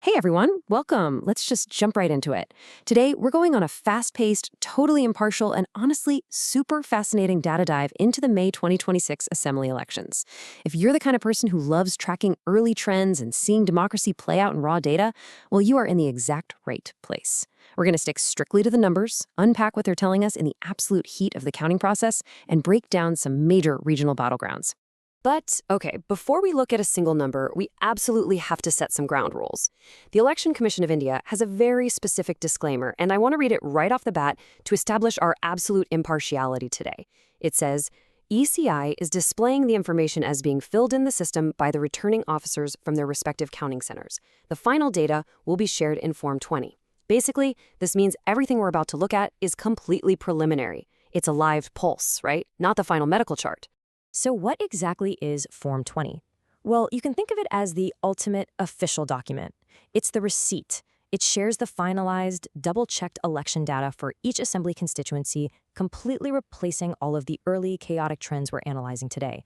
Hey everyone, welcome. Let's just jump right into it. Today, we're going on a fast paced, totally impartial, and honestly super fascinating data dive into the May 2026 Assembly elections. If you're the kind of person who loves tracking early trends and seeing democracy play out in raw data, well, you are in the exact right place. We're going to stick strictly to the numbers, unpack what they're telling us in the absolute heat of the counting process, and break down some major regional battlegrounds. But, okay, before we look at a single number, we absolutely have to set some ground rules. The Election Commission of India has a very specific disclaimer, and I want to read it right off the bat to establish our absolute impartiality today. It says, ECI is displaying the information as being filled in the system by the returning officers from their respective counting centers. The final data will be shared in Form 20. Basically, this means everything we're about to look at is completely preliminary. It's a live pulse, right? Not the final medical chart. So what exactly is Form 20? Well, you can think of it as the ultimate official document. It's the receipt. It shares the finalized, double-checked election data for each assembly constituency, completely replacing all of the early chaotic trends we're analyzing today.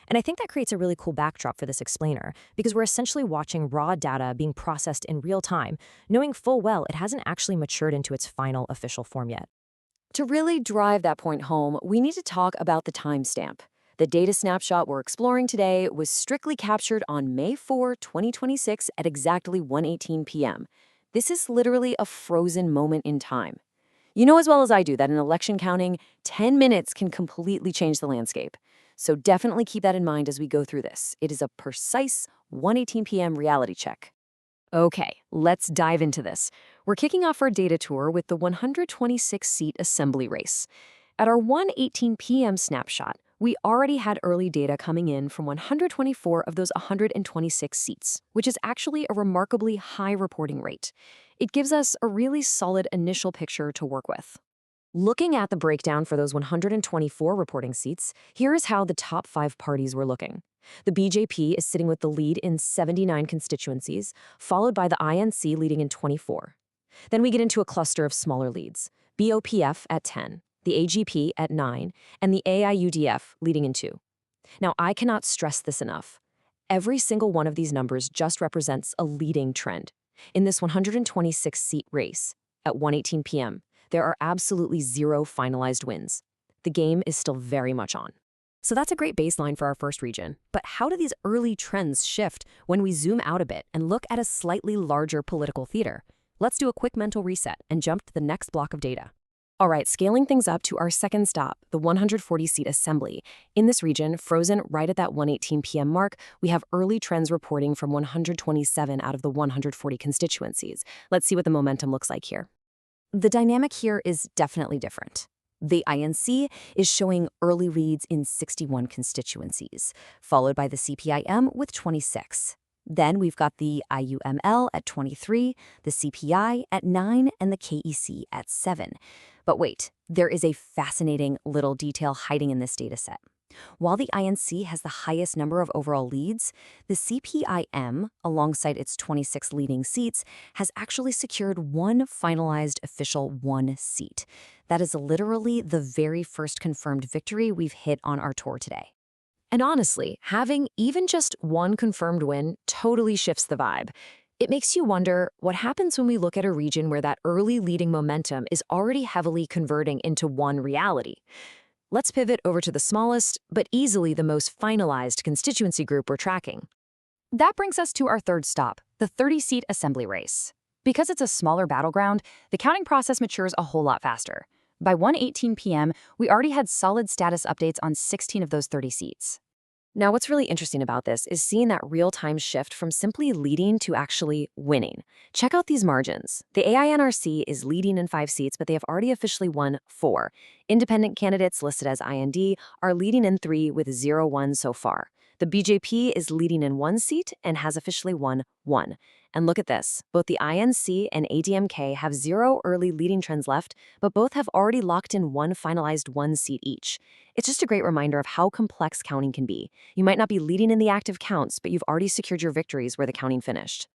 And I think that creates a really cool backdrop for this explainer, because we're essentially watching raw data being processed in real time, knowing full well it hasn't actually matured into its final official form yet. To really drive that point home, we need to talk about the timestamp. The data snapshot we're exploring today was strictly captured on May 4, 2026 at exactly 1:18 p.m. This is literally a frozen moment in time. You know as well as I do that in election counting, 10 minutes can completely change the landscape. So definitely keep that in mind as we go through this. It is a precise 1:18 p.m. reality check. Okay, let's dive into this. We're kicking off our data tour with the 126-seat assembly race. At our 1:18 p.m. snapshot, we already had early data coming in from 124 of those 126 seats, which is actually a remarkably high reporting rate. It gives us a really solid initial picture to work with. Looking at the breakdown for those 124 reporting seats, here is how the top 5 parties were looking. The BJP is sitting with the lead in 79 constituencies, followed by the INC leading in 24. Then we get into a cluster of smaller leads, BOPF at 10, the AGP at 9, and the AIUDF leading in 2. Now, I cannot stress this enough. Every single one of these numbers just represents a leading trend. In this 126-seat race, at 1:18 p.m., there are absolutely zero finalized wins. The game is still very much on. So that's a great baseline for our first region. But how do these early trends shift when we zoom out a bit and look at a slightly larger political theater? Let's do a quick mental reset and jump to the next block of data. All right, scaling things up to our second stop, the 140-seat assembly. In this region, frozen right at that 1:18 p.m. mark, we have early trends reporting from 127 out of the 140 constituencies. Let's see what the momentum looks like here. The dynamic here is definitely different. The INC is showing early leads in 61 constituencies, followed by the CPIM with 26. Then we've got the IUML at 23, the CPI at 9, and the KEC at 7. But wait, there is a fascinating little detail hiding in this data set. While the INC has the highest number of overall leads, the CPIM, alongside its 26 leading seats, has actually secured one finalized official 1 seat. That is literally the very first confirmed victory we've hit on our tour today. And honestly, having even just one confirmed win totally shifts the vibe. It makes you wonder what happens when we look at a region where that early leading momentum is already heavily converting into one reality. Let's pivot over to the smallest, but easily the most finalized constituency group we're tracking. That brings us to our third stop, the 30-seat assembly race. Because it's a smaller battleground, the counting process matures a whole lot faster. By 1:18 p.m., we already had solid status updates on 16 of those 30 seats. Now, what's really interesting about this is seeing that real-time shift from simply leading to actually winning. Check out these margins. The AINRC is leading in 5 seats, but they have already officially won 4. Independent candidates listed as IND are leading in 3 with 0-1 so far. The BJP is leading in 1 seat and has officially won 1. And look at this. Both the INC and ADMK have 0 early leading trends left, but both have already locked in 1 finalized 1 seat each. It's just a great reminder of how complex counting can be. You might not be leading in the active counts, but you've already secured your victories where the counting finished.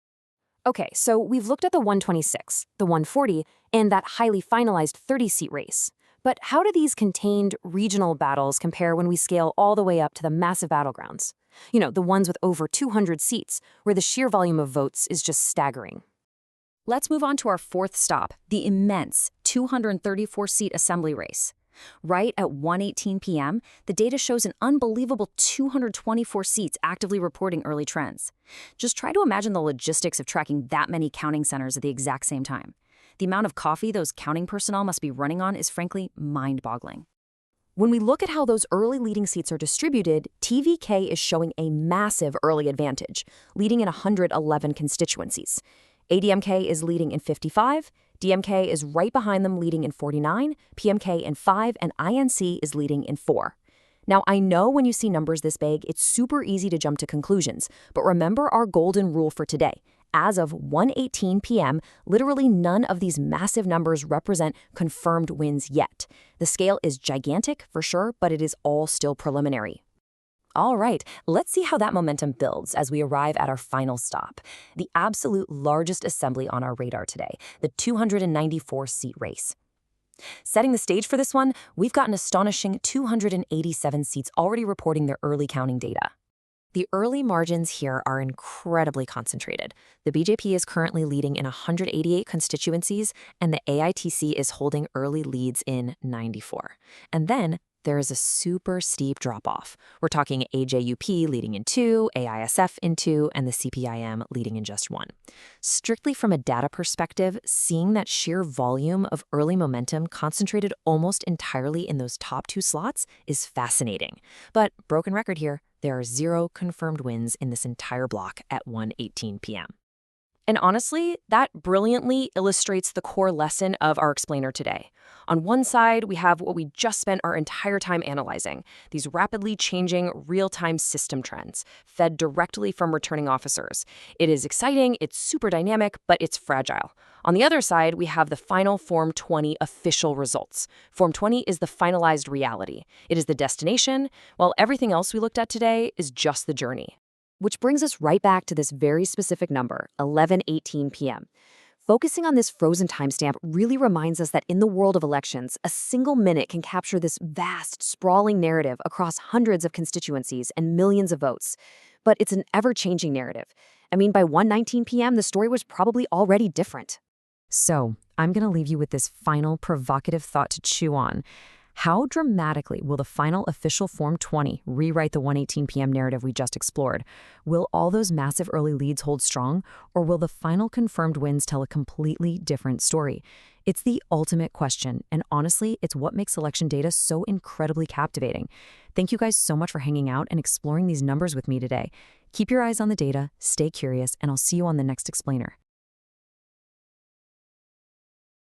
Okay, so we've looked at the 126, the 140, and that highly finalized 30-seat race. But how do these contained regional battles compare when we scale all the way up to the massive battlegrounds? You know, the ones with over 200 seats, where the sheer volume of votes is just staggering. Let's move on to our fourth stop, the immense 234-seat assembly race. Right at 1:18 p.m., the data shows an unbelievable 224 seats actively reporting early trends. Just try to imagine the logistics of tracking that many counting centers at the exact same time. The amount of coffee those counting personnel must be running on is frankly mind-boggling. When we look at how those early leading seats are distributed, TVK is showing a massive early advantage, leading in 111 constituencies. ADMK is leading in 55, DMK is right behind them leading in 49, PMK in 5, and INC is leading in 4. Now, I know when you see numbers this big, it's super easy to jump to conclusions, but remember our golden rule for today. As of 1:18 p.m., literally none of these massive numbers represent confirmed wins yet. The scale is gigantic for sure, but it is all still preliminary. All right, let's see how that momentum builds as we arrive at our final stop, the absolute largest assembly on our radar today, the 294-seat race. Setting the stage for this one, we've got an astonishing 287 seats already reporting their early counting data. The early margins here are incredibly concentrated. The BJP is currently leading in 188 constituencies, and the AITC is holding early leads in 94. And then there is a super steep drop-off. We're talking AJUP leading in 2, AISF in 2, and the CPIM leading in just 1. Strictly from a data perspective, seeing that sheer volume of early momentum concentrated almost entirely in those top 2 slots is fascinating. But broken record here, there are 0 confirmed wins in this entire block at 1:18 p.m. And honestly, that brilliantly illustrates the core lesson of our explainer today. On one side, we have what we just spent our entire time analyzing, these rapidly changing real-time system trends, fed directly from returning officers. It is exciting, it's super dynamic, but it's fragile. On the other side, we have the final Form 20 official results. Form 20 is the finalized reality. It is the destination, while everything else we looked at today is just the journey. Which brings us right back to this very specific number, 11:18 p.m. Focusing on this frozen timestamp really reminds us that in the world of elections, a single minute can capture this vast, sprawling narrative across hundreds of constituencies and millions of votes. But it's an ever-changing narrative. I mean, by 1:19 p.m., the story was probably already different. So, I'm going to leave you with this final provocative thought to chew on. How dramatically will the final official Form 20 rewrite the 1:18 p.m. narrative we just explored? Will all those massive early leads hold strong, or will the final confirmed wins tell a completely different story? It's the ultimate question, and honestly, it's what makes election data so incredibly captivating. Thank you guys so much for hanging out and exploring these numbers with me today. Keep your eyes on the data, stay curious, and I'll see you on the next explainer.